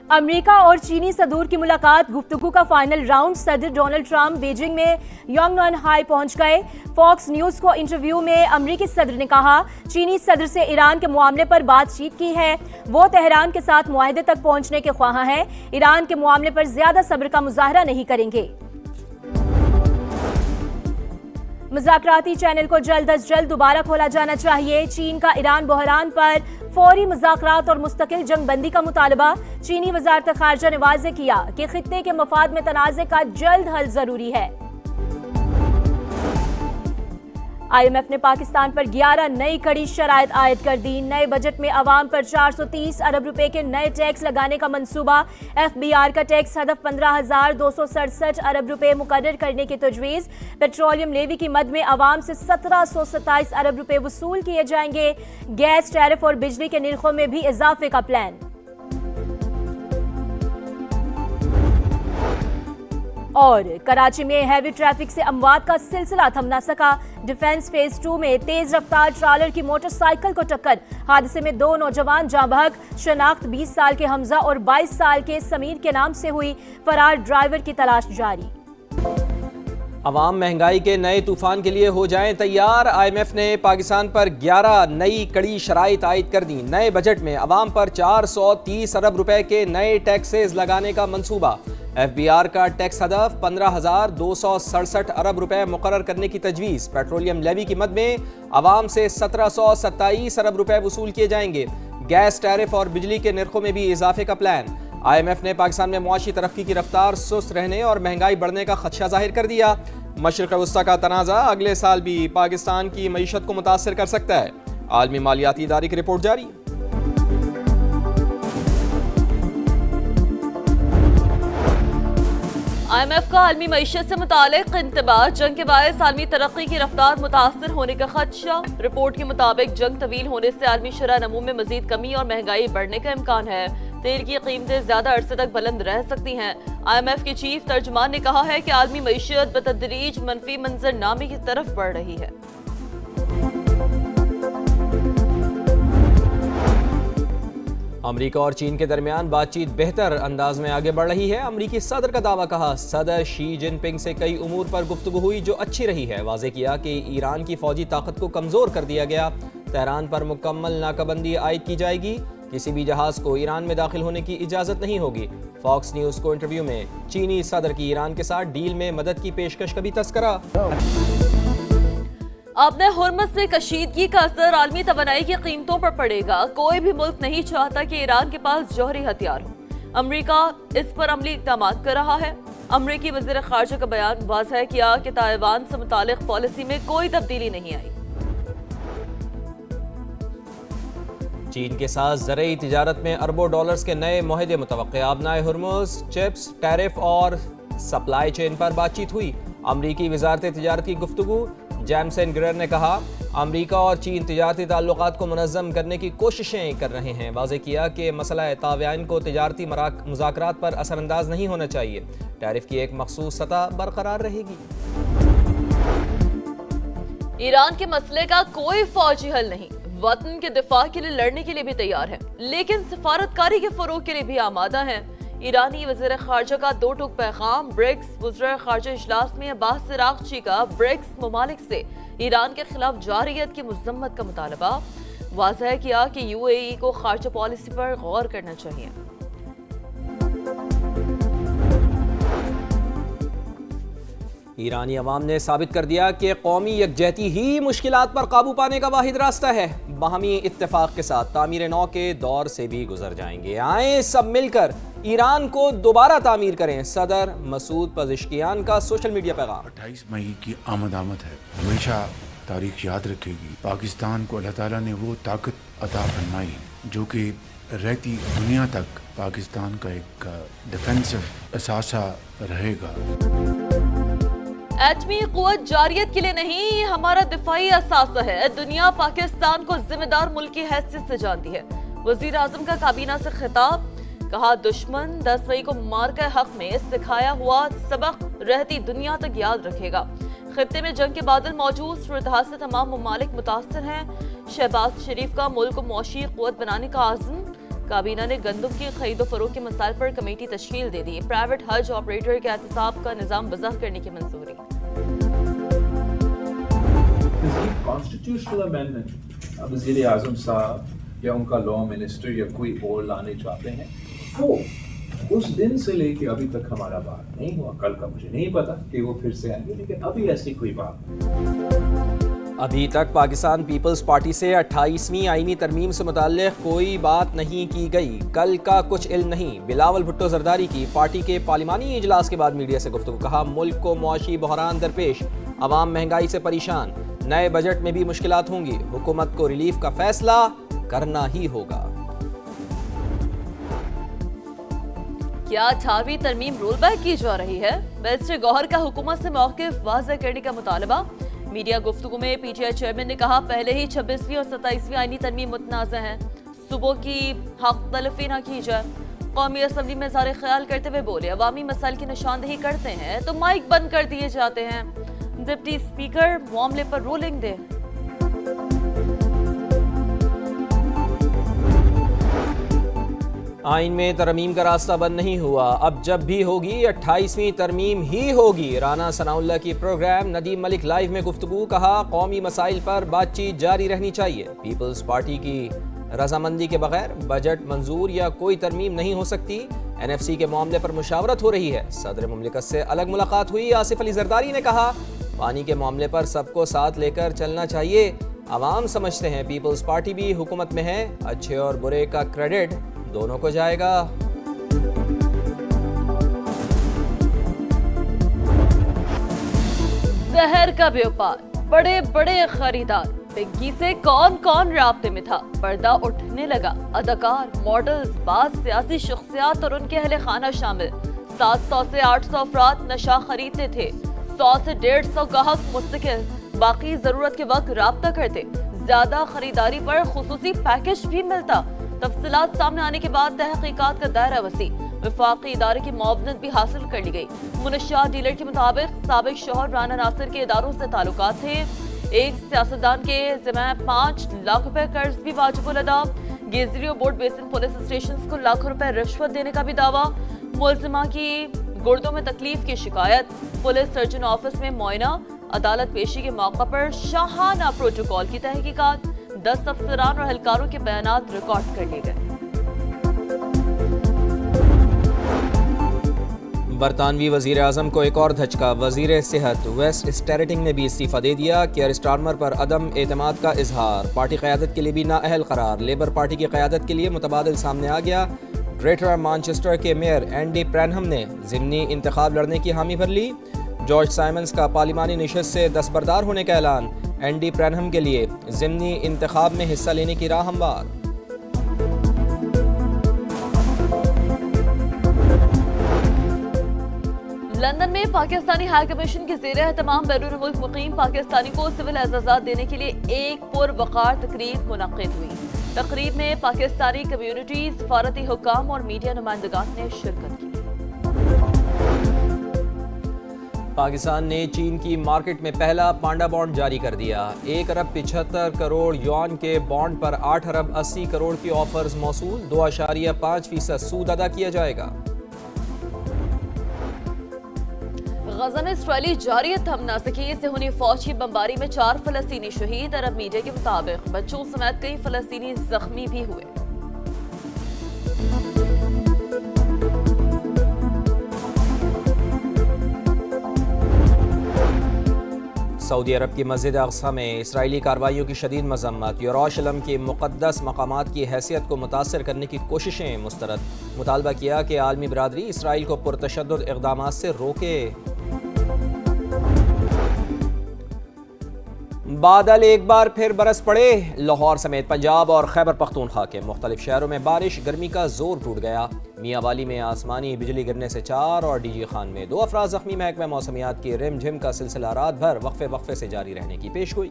امریکہ اور چینی صدور کی ملاقات، گفتگو کا فائنل راؤنڈ۔ صدر ڈونلڈ ٹرمپ بیجنگ میں یانگنان ہائی پہنچ گئے۔ فاکس نیوز کو انٹرویو میں امریکی صدر نے کہا، چینی صدر سے ایران کے معاملے پر بات چیت کی ہے، وہ تہران کے ساتھ معاہدے تک پہنچنے کے خواہاں ہیں، ایران کے معاملے پر زیادہ صبر کا مظاہرہ نہیں کریں گے۔ مذاکراتی چینل کو جلد از جلد دوبارہ کھولا جانا چاہیے، چین کا ایران بحران پر فوری مذاکرات اور مستقل جنگ بندی کا مطالبہ۔ چینی وزارت خارجہ نے واضح کیا کہ خطے کے مفاد میں تنازع کا جلد حل ضروری ہے۔ آئی ایم ایف نے پاکستان پر 11 نئی کڑی شرائط عائد کر دی۔ نئے بجٹ میں عوام پر 430 ارب روپے کے نئے ٹیکس لگانے کا منصوبہ۔ ایف بی آر کا ٹیکس ہدف 15,267 ارب روپے مقرر کرنے کی تجویز۔ پیٹرولیم لیوی کی مد میں عوام سے 1727 ارب روپے وصول کیے جائیں گے۔ گیس ٹیرف اور بجلی کے نرخوں میں بھی اضافے کا پلان۔ اور کراچی میں ہیوی ٹریفک سے اموات کا سلسلہ تھم نہ سکا۔ ڈیفنس فیز 2 میں تیز رفتار ٹرالر کی موٹر سائیکل کو ٹکر، حادثے میں 2 نوجوان جاں بحق۔ شناخت 20 سال کے حمزہ اور 22 سال کے سمیر کے نام سے ہوئی، فرار ڈرائیور کی تلاش جاری۔ عوام مہنگائی کے نئے طوفان کے لیے ہو جائیں تیار، آئی ایم ایف نے پاکستان پر 11 نئی کڑی شرائط عائد کر دیں۔ نئے بجٹ میں عوام پر 430 ارب روپے کے نئے ٹیکسز لگانے کا منصوبہ۔ ایف بی آر کا ٹیکس ہدف 15,267 ارب روپے مقرر کرنے کی تجویز۔ پیٹرولیم لیوی کی مد میں عوام سے 1727 ارب روپے وصول کیے جائیں گے۔ گیس ٹیرف اور بجلی کے نرخوں میں بھی اضافے کا پلان۔ آئی ایم ایف نے پاکستان میں معاشی ترقی کی رفتار سست رہنے اور مہنگائی بڑھنے کا خدشہ ظاہر کر دیا۔ مشرق وسطیٰ کا تنازع اگلے سال بھی پاکستان کی معیشت کو متاثر کر سکتا ہے، عالمی مالیاتی ادارے کی رپورٹ جاری۔ آئی ایم ایف کا عالمی معیشت سے متعلق انتباہ، جنگ کے باعث عالمی ترقی کی رفتار متاثر ہونے کا خدشہ۔ رپورٹ کے مطابق جنگ طویل ہونے سے عالمی شرح نمو میں مزید کمی اور مہنگائی بڑھنے کا امکان ہے۔ تیل کی قیمتیں زیادہ عرصے تک بلند رہ سکتی ہیں۔ آئی ایم ایف کی چیف ترجمان نے کہا ہے کہ عالمی معیشت بتدریج منفی منظر نامے کی طرف بڑھ رہی ہے۔ امریکہ اور چین کے درمیان بات چیت بہتر انداز میں آگے بڑھ رہی ہے۔ امریکی صدر کا دعویٰ، کہا صدر شی جن پنگ سے کئی امور پر گفتگو ہوئی جو اچھی رہی ہے۔ واضح کیا کہ ایران کی فوجی طاقت کو کمزور کر دیا گیا، تہران پر مکمل ناکہ بندی عائد کی جائے گی، کسی بھی جہاز کو ایران میں داخل ہونے کی اجازت نہیں ہوگی۔ فاکس نیوز کو انٹرویو میں چینی صدر کی ایران کے ساتھ ڈیل میں مدد کی پیشکش کا بھی تذکرہ۔ اپنے ہرمز میں کشیدگی کا اثر عالمی توانائی کی قیمتوں پر پڑے گا۔ کوئی بھی ملک نہیں چاہتا کہ ایران کے پاس جوہری ہتھیار ہو۔ امریکہ اس پر عملی اقدامات کر رہا ہے۔ امریکی وزیر خارجہ کا بیان، واضح کیا کہ تائیوان سے متعلق پالیسی میں کوئی تبدیلی نہیں آئی۔ چین کے ساتھ زرعی تجارت میں اربوں ڈالرز کے نئے معاہدے متوقع۔ آبنائے ہرمز، چپس، ٹیرف اور سپلائی چین پر بات چیت ہوئی۔ امریکی وزارت تجارت کی گفتگو۔ جیمسن گریر نے کہا، امریکہ اور چین تجارتی تعلقات کو منظم کرنے کی کوششیں کر رہے ہیں۔ واضح کیا کہ مسئلہ تعاون کو تجارتی مذاکرات پر اثر انداز نہیں ہونا چاہیے، ٹیرف کی ایک مخصوص سطح برقرار رہے گی۔ ایران کے مسئلے کا کوئی فوجی حل نہیں، وطن کے دفاع کے لیے لڑنے کے لیے بھی تیار ہے، لیکن سفارتکاری کے فروغ کے لیے بھی آمادہ ہیں۔ ایرانی وزیر خارجہ کا 2 ٹوک پیغام۔ برکس وزراء خارجہ اجلاس میں عباس عراقچی کا برکس ممالک سے ایران کے خلاف جارحیت کی مذمت کا مطالبہ۔ واضح کیا کہ یو اے ای کو خارجہ پالیسی پر غور کرنا چاہیے۔ ایرانی عوام نے ثابت کر دیا کہ قومی یکجہتی ہی مشکلات پر قابو پانے کا واحد راستہ ہے۔ باہمی اتفاق کے ساتھ تعمیر نو کے دور سے بھی گزر جائیں گے۔ آئیں سب مل کر ایران کو دوبارہ تعمیر کریں، صدر مسعود پزشکیان کا سوشل میڈیا پیغام۔ 28 مئی کی آمد ہے، ہمیشہ تاریخ یاد رکھے گی۔ پاکستان کو اللہ تعالیٰ نے وہ طاقت عطا فرمائی جو کہ رہتی دنیا تک پاکستان کا ایک ڈیفینسو اثاثہ رہے گا۔ ایٹمی قوت جارحیت کے لیے نہیں، ہمارا دفاعی اثاثہ ہے۔ دنیا پاکستان کو ذمہ دار ملک کی حیثیت سے جانتی ہے۔ وزیر اعظم کا کابینہ سے خطاب، کہا دشمن 10 مئی کو مارکہ حق میں سکھایا ہوا سبق رہتی دنیا تک یاد رکھے گا۔ خطے میں جنگ کے بادل موجود، صورتحال سے تمام ممالک متاثر ہیں۔ شہباز شریف کا ملک کو معاشی قوت بنانے کا عزم، کابینہ نے گندم کی خرید و فروخت کے مسائل پر کمیٹی تشکیل دے دی. پرائیویٹ حج آپریٹر کے احتساب کا نظام وضع کرنے کی منظوری. کانسٹیٹیوشنل امینڈمنٹ وزیر اعظم صاحب یا ان کا لا منسٹر یا کوئی اور لانے چاہتے ہیں, وہ اس دن سے لے کے ابھی تک ہمارا بات نہیں ہوا. کل کا مجھے نہیں پتا کہ وہ پھر سے آئیں گے, لیکن ابھی ایسی کوئی بات. ابھی تک پاکستان پیپلز پارٹی سے 28ویں آئینی ترمیم سے متعلق کوئی بات نہیں کی گئی. کل کا کچھ علم نہیں. بلاول بھٹو زرداری کی پارٹی کے پارلیمانی اجلاس کے بعد میڈیا سے گفتگو. کہا ملک کو معاشی بحران درپیش, عوام مہنگائی سے پریشان, نئے بجٹ میں بھی مشکلات ہوں گی, حکومت کو ریلیف کا فیصلہ کرنا ہی ہوگا. کیا 18ویں ترمیم رول بیک کی جا رہی ہے؟ بیرسٹر گوہر کا حکومت سے موقف واضح کرنے کا مطالبہ. میڈیا گفتگو میں پی ٹی آئی چیئرمین نے کہا پہلے ہی 26ویں اور 27ویں آئینی ترمیم متنازع ہیں, صوبوں کی حق تلفی نہ کی جائے. قومی اسمبلی میں اظہار خیال کرتے ہوئے بولے عوامی مسائل کی نشاندہی کرتے ہیں تو مائک بند کر دیے جاتے ہیں. ڈپٹی اسپیکر معاملے پر رولنگ دے. آئین میں ترمیم کا راستہ بند نہیں ہوا, اب جب بھی ہوگی 28ویں ترمیم ہی ہوگی. رانا ثناء اللہ کی پروگرام ندیم ملک لائیو میں گفتگو. کہا قومی مسائل پر بات چیت جاری رہنی چاہیے. پیپلز پارٹی کی رضامندی کے بغیر بجٹ منظور یا کوئی ترمیم نہیں ہو سکتی. این ایف سی کے معاملے پر مشاورت ہو رہی ہے. صدر مملکت سے الگ ملاقات ہوئی. آصف علی زرداری نے کہا پانی کے معاملے پر سب کو ساتھ لے کر چلنا چاہیے. عوام سمجھتے ہیں پیپلز پارٹی بھی حکومت میں ہے, اچھے اور برے کا کریڈٹ دونوں کو جائے گا. زہر کا بیوپار, بڑے بڑے خریدار, پنکی سے کون کون رابطے میں تھا, پردہ اٹھنے لگا. اداکار, ماڈلز, بعض سیاسی شخصیات اور ان کے اہل خانہ شامل. 700 سے 800 افراد نشہ خریدتے تھے. 100 سے 150 گاہک مستقل, باقی ضرورت کے وقت رابطہ کرتے. زیادہ خریداری پر خصوصی پیکج بھی ملتا. تفصیلات سامنے آنے کے بعد تحقیقات کا دائرہ وسیع. وفاقی ادارے کی معاونت بھی حاصل کر لی گئی. منشیات ڈیلر کے مطابق سابق شوہر رانا ناصر کے اداروں سے تعلقات تھے. ایک سیاستدان کے ذمہ 5 لاکھ روپے قرض بھی واجب الادا. گیزری اور بورڈ بیسن پولیس اسٹیشنز کو لاکھوں روپے رشوت دینے کا بھی دعویٰ. ملزمہ کی گردوں میں تکلیف کی شکایت. پولیس سرجن آفس میں معائنہ. عدالت پیشی کے موقع پر شاہانہ پروٹوکول کی تحقیقات. 10 افسران اور اہلکاروں کے بیانات ریکارڈ کر لیے گئے. برطانوی وزیر اعظم کو ایک اور دھچکا. وزیر صحت ویسٹ اسٹریٹنگ نے بھی استعفیٰ دے دیا. کیئر اسٹارمر پر عدم اعتماد کا اظہار. پارٹی قیادت کے لیے بھی نااہل قرار. لیبر پارٹی کی قیادت کے لیے متبادل سامنے آ گیا. گریٹر مانچسٹر کے میئر اینڈی پرینہم نے ضمنی انتخاب لڑنے کی حامی بھر لی. جارج سائمنز کا پارلیمانی نشست سے دستبردار ہونے کا اعلان. اینڈی پرینہم کے لیے ضمنی انتخاب میں حصہ لینے کی راہ ہموار. لندن میں پاکستانی ہائی کمیشن کے زیر اہتمام بیرون ملک مقیم پاکستانی کو سول اعزازات دینے کے لیے ایک پروقار تقریب منعقد ہوئی. تقریب میں پاکستانی کمیونٹی, سفارتی حکام اور میڈیا نمائندگان نے شرکت کی. پاکستان نے چین کی مارکیٹ میں پہلا پانڈا بانڈ جاری کر دیا. 1 ارب 75 کروڑ یوان کے بانڈ پر 8 ارب 80 کروڑ کی آفرز موصول. 2.5% سود ادا کیا جائے گا. غزہ میں اسرائیلی جارحیت تھم نہ سکی. صہیونی فوج کی بمباری میں 4 فلسطینی شہید. عرب میڈیا کے مطابق بچوں سمیت کئی فلسطینی زخمی بھی ہوئے. سعودی عرب کی مسجد اقصی میں اسرائیلی کارروائیوں کی شدید مذمت. یروشلم کے مقدس مقامات کی حیثیت کو متاثر کرنے کی کوششیں مسترد. مطالبہ کیا کہ عالمی برادری اسرائیل کو پرتشدد اقدامات سے روکے. بادل ایک بار پھر برس پڑے. لاہور سمیت پنجاب اور خیبر پختونخوا کے مختلف شہروں میں بارش. گرمی کا زور ٹوٹ گیا. میاں والی میں آسمانی بجلی گرنے سے 4 اور ڈی جی خان میں 2 افراد زخمی. محکمہ موسمیات کی رم جھم کا سلسلہ رات بھر وقفے سے جاری رہنے کی پیشگوئی.